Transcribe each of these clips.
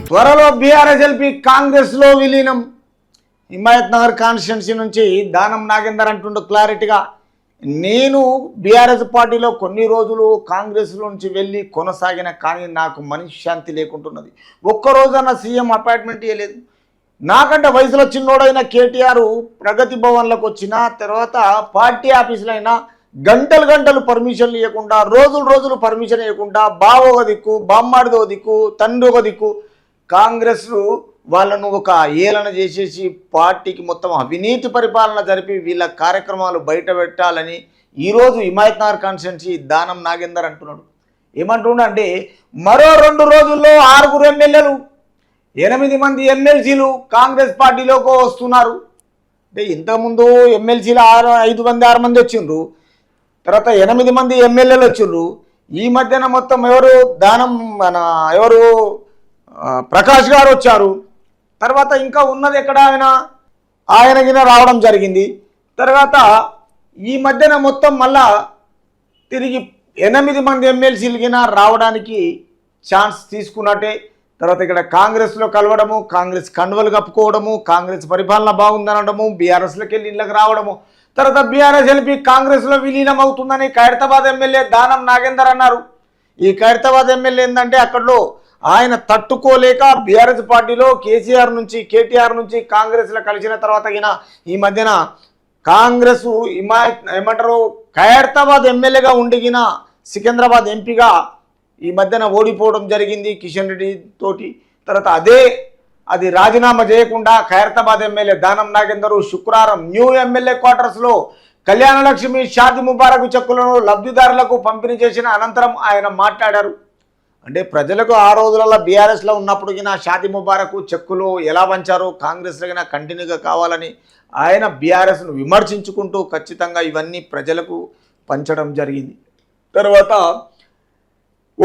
త్వరలో BRS LP కాంగ్రెస్లో విలీనం. హిమాయత్ నగర్ కాన్స్టిట్యున్సీ నుంచి దానం నాగేందర్ అంటుండు క్లారిటీగా, నేను బీఆర్ఎస్ పార్టీలో కొన్ని రోజులు కాంగ్రెస్లో నుంచి వెళ్ళి కొనసాగిన, కానీ నాకు మనశ్శాంతి లేకుంటున్నది. ఒక్కరోజన్న సీఎం అపాయింట్మెంట్ ఇవ్వలేదు. నాకంటే వయసులో చిన్నోడైన కేటీఆర్ ప్రగతి భవన్లకు వచ్చిన తర్వాత పార్టీ ఆఫీసులో అయినా గంటలు గంటలు పర్మిషన్లు ఇవ్వకుండా, రోజులు పర్మిషన్ ఇవ్వకుండా, బావ ఒక దిక్కు, బామ్మాడిది ఒక దిక్కు, తండ్రి ఒక దిక్కు, కాంగ్రెస్ వాళ్ళను ఒక ఏలన చేసేసి పార్టీకి మొత్తం అవినీతి పరిపాలన జరిపి వీళ్ళ కార్యక్రమాలు బయట పెట్టాలని ఈరోజు హిమాయత్ నగర్ కాన్స్టిట్యున్సీ దానం నాగేందర్ అంటున్నాడు. ఏమంటున్నా అంటే, మరో 2 రోజుల్లో 6 ఎమ్మెల్యేలు, 8 మంది ఎమ్మెల్సీలు కాంగ్రెస్ పార్టీలోకి వస్తున్నారు. అంటే ఇంతకుముందు ఎమ్మెల్సీలు 6 మంది వచ్చిండ్రు, తర్వాత 8 మంది ఎమ్మెల్యేలు వచ్చిండ్రు. ఈ మధ్యన మొత్తం ఎవరు ప్రకాష్ గారు వచ్చారు. తర్వాత ఇంకా ఉన్నది ఎక్కడ ఆయనగిన రావడం జరిగింది. తర్వాత ఈ మధ్యన మొత్తం మళ్ళా తిరిగి 8 మంది ఎమ్మెల్సీలు గిన రావడానికి ఛాన్స్ తీసుకున్నట్టే. తర్వాత ఇక్కడ కాంగ్రెస్లో కలవడము, కాంగ్రెస్ కండువలు కప్పుకోవడము, కాంగ్రెస్ పరిపాలన బాగుందనడము, బీఆర్ఎస్లోకి వెళ్ళి ఇళ్ళకి రావడము, తర్వాత బీఆర్ఎస్ ఎల్పీ కాంగ్రెస్లో విలీనం అవుతుందని ఖైరతాబాద్ ఎమ్మెల్యే దానం నాగేందర్ అన్నారు. ఈ ఖైరతాబాద్ ఎమ్మెల్యే ఏంటంటే, అక్కడలో ఆయన తట్టుకోలేక బీఆర్ఎస్ పార్టీలో కేటీఆర్ నుంచి కాంగ్రెస్లో కలిసిన తర్వాత ఈ మధ్యన కాంగ్రెస్ ఏమంటారు ఖైరతాబాద్ ఎమ్మెల్యేగా ఉండిగిన సికింద్రాబాద్ ఎంపీగా ఈ మధ్యన ఓడిపోవడం జరిగింది కిషన్ రెడ్డి తోటి. తర్వాత అది రాజీనామా చేయకుండా ఖైరతాబాద్ ఎమ్మెల్యే దానం నాగేందర్ శుక్రవారం న్యూ ఎమ్మెల్యే క్వార్టర్స్లో కళ్యాణలక్ష్మి షాదీ ముబారక్ చెక్కులను లబ్ధిదారులకు పంపిణీ చేసిన అనంతరం ఆయన మాట్లాడారు. అంటే ప్రజలకు ఆ రోజులలో బీఆర్ఎస్లో ఉన్నప్పుడు షాదీ ముబారక్ చెక్కులు ఎలా పంచారో కాంగ్రెస్లో కంటిన్యూగా కావాలని ఆయన బీఆర్ఎస్ను విమర్శించుకుంటూ ఖచ్చితంగా ఇవన్నీ ప్రజలకు పంచడం జరిగింది. తర్వాత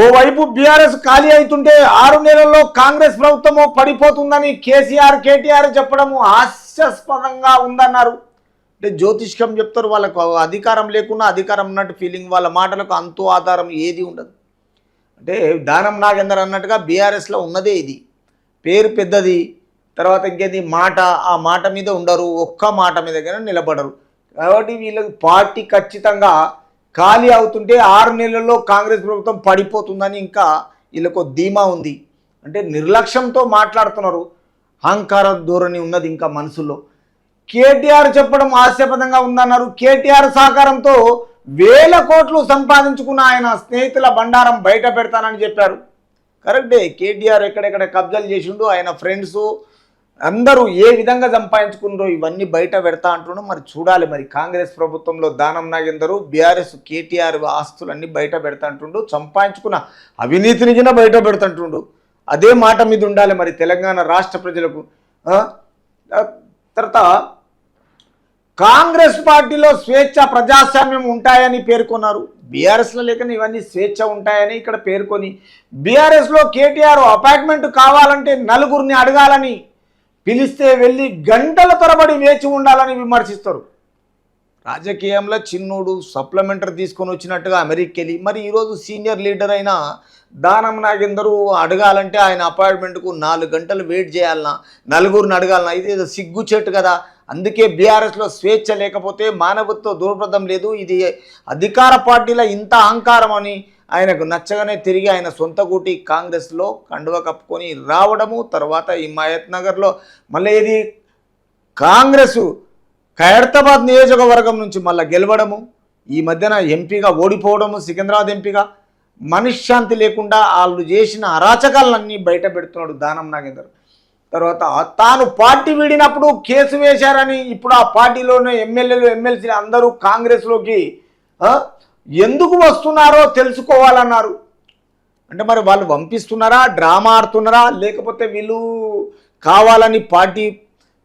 ఓవైపు బీఆర్ఎస్ ఖాళీ అవుతుంటే 6 నెలల్లో కాంగ్రెస్ ప్రభుత్వము పడిపోతుందని కేటీఆర్ చెప్పడము హాస్యాస్పదంగా ఉందన్నారు. అంటే జ్యోతిష్కం చెప్తారు, వాళ్ళకు అధికారం లేకున్నా అధికారం ఉన్నట్టు ఫీలింగ్, వాళ్ళ మాటలకు అంతు ఆధారం ఏది ఉండదు. అంటే దానం నాగేందర్ అన్నట్టుగా బీఆర్ఎస్లో ఉన్నదే ఇది, పేరు పెద్దది, తర్వాత ఇంకేది ఆ మాట మీద ఉండరు, ఒక్క మాట మీద నిలబడరు. కాబట్టి వీళ్ళకి పార్టీ ఖచ్చితంగా ఖాళీ అవుతుంటే 6 నెలల్లో కాంగ్రెస్ ప్రభుత్వం పడిపోతుందని ఇంకా వీళ్ళకు ధీమా ఉంది. అంటే నిర్లక్ష్యంతో మాట్లాడుతున్నారు, అహంకార ధోరణి ఉన్నది ఇంకా మనసులో. కేటీఆర్ చెప్పడం హాస్యపదంగా ఉందన్నారు. కేటీఆర్ సహకారంతో 1000 కోట్లు సంపాదించుకున్న ఆయన స్నేహితుల బండారం బయట పెడతానని చెప్పారు. కరెక్టే, కేటీఆర్ ఎక్కడెక్కడ కబ్జాలు చేసిండు, ఆయన ఫ్రెండ్స్ అందరూ ఏ విధంగా సంపాదించుకున్నారో ఇవన్నీ బయట పెడతా అంటుండో మరి చూడాలి. మరి కాంగ్రెస్ ప్రభుత్వంలో దానం నాగేందర్ బీఆర్ఎస్ కేటీఆర్ ఆస్తులన్నీ బయట పెడతా అంటుండు, సంపాదించుకున్న అవినీతిని కింద బయట పెడతాంటుండు. అదే మాట మీద ఉండాలి మరి తెలంగాణ రాష్ట్ర ప్రజలకు. తర్వాత కాంగ్రెస్ పార్టీలో స్వేచ్ఛ ప్రజాస్వామ్యం ఉంటాయని పేర్కొన్నారు. బీఆర్ఎస్లో లేకని ఇవన్నీ స్వేచ్ఛ ఉంటాయని ఇక్కడ పేర్కొని, బీఆర్ఎస్లో కేటీఆర్ అపాయింట్మెంట్ కావాలంటే 4 అడగాలని, పిలిస్తే వెళ్ళి గంటల తరబడి వేచి ఉండాలని విమర్శిస్తారు. రాజకీయంలో చిన్నోడు సప్లిమెంటరీ తీసుకొని వచ్చినట్టుగా అమెరికాకి వెళ్ళి మరి ఈరోజు సీనియర్ లీడర్ అయిన దానం నాగేందర్ అడగాలంటే ఆయన అపాయింట్మెంట్కు 4 గంటలు వెయిట్ చేయాలన్నా, 4 అడగాలన్నా, ఇది సిగ్గుచేటు కదా. అందుకే బీఆర్ఎస్లో స్వేచ్ఛ లేకపోతే మానవత్వ దూరప్రదం లేదు. ఇది అధికార పార్టీలో ఇంత అహంకారం అని ఆయనకు నచ్చగానే తిరిగి ఆయన సొంత గూటి కాంగ్రెస్లో కండువ కప్పుకొని రావడము, తర్వాత హిమాయత్ నగర్లో మళ్ళీ ఇది కాంగ్రెస్ ఖైరతాబాద్ నియోజకవర్గం నుంచి మళ్ళీ గెలవడము, ఈ మధ్యన ఎంపీగా ఓడిపోవడము, సికింద్రాబాద్ ఎంపీగా మనశ్శాంతి లేకుండా వాళ్ళు చేసిన అరాచకాలన్నీ బయట పెడుతున్నాడు దానం నాగేందర్. తర్వాత తాను పార్టీ వీడినప్పుడు కేసు వేశారని ఇప్పుడు ఆ పార్టీలోనే ఎమ్మెల్యేలు ఎమ్మెల్సీలు అందరూ కాంగ్రెస్లోకి ఎందుకు వస్తున్నారో తెలుసుకోవాలన్నారు. అంటే మరి వాళ్ళు పంపిస్తున్నారా, డ్రామా ఆడుతున్నారా, లేకపోతే వీళ్ళు కావాలని పార్టీ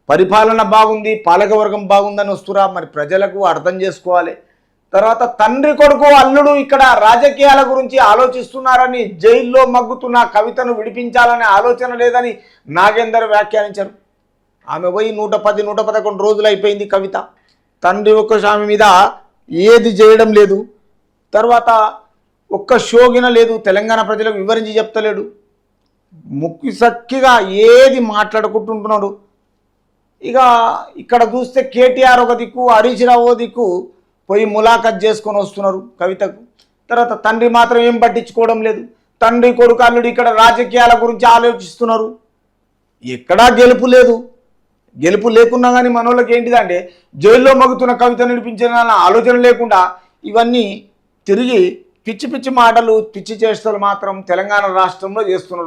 పరిపాలన బాగుంది, పాలకవర్గం బాగుందని వస్తురా? మరి ప్రజలకు అర్థం చేసుకోవాలి. తర్వాత తండ్రి కొడుకు అల్లుడు ఇక్కడ రాజకీయాల గురించి ఆలోచిస్తున్నారని, జైల్లో మగ్గుతున్న కవితను విడిపించాలనే ఆలోచన లేదని నాగేందర్ వ్యాఖ్యానించారు. ఆమె పోయి 110-111 రోజులు అయిపోయింది కవిత. తండ్రి ఒక్క స్వామి మీద ఏది చేయడం లేదు, తర్వాత ఒక్క షోగిన లేదు, తెలంగాణ ప్రజలకు వివరించి చెప్తలేడు. ముక్కు సక్కిగా ఏది మాట్లాడుకుంటుంటున్నాడు. ఇక ఇక్కడ చూస్తే కేటీఆర్ ఒక దిక్కు, హరీష్ రావు ఒక దిక్కు పోయి ములాఖత్ చేసుకొని వస్తున్నారు కవితకు. తర్వాత తండ్రి మాత్రం ఏం పట్టించుకోవడం లేదు. తండ్రి కొడుకు అల్లుడు ఇక్కడ రాజకీయాల గురించి ఆలోచిస్తున్నారు. ఎక్కడా గెలుపు లేదు. గెలుపు లేకున్నా కానీ మనోళ్ళకి ఏంటిదంటే జైల్లో మగుతున్న కవిత నడిపించాలన్న ఆలోచన లేకుండా ఇవన్నీ తిరిగి పిచ్చి పిచ్చి మాటలు, పిచ్చి చేష్టలు మాత్రం తెలంగాణ రాష్ట్రంలో చేస్తున్నారు.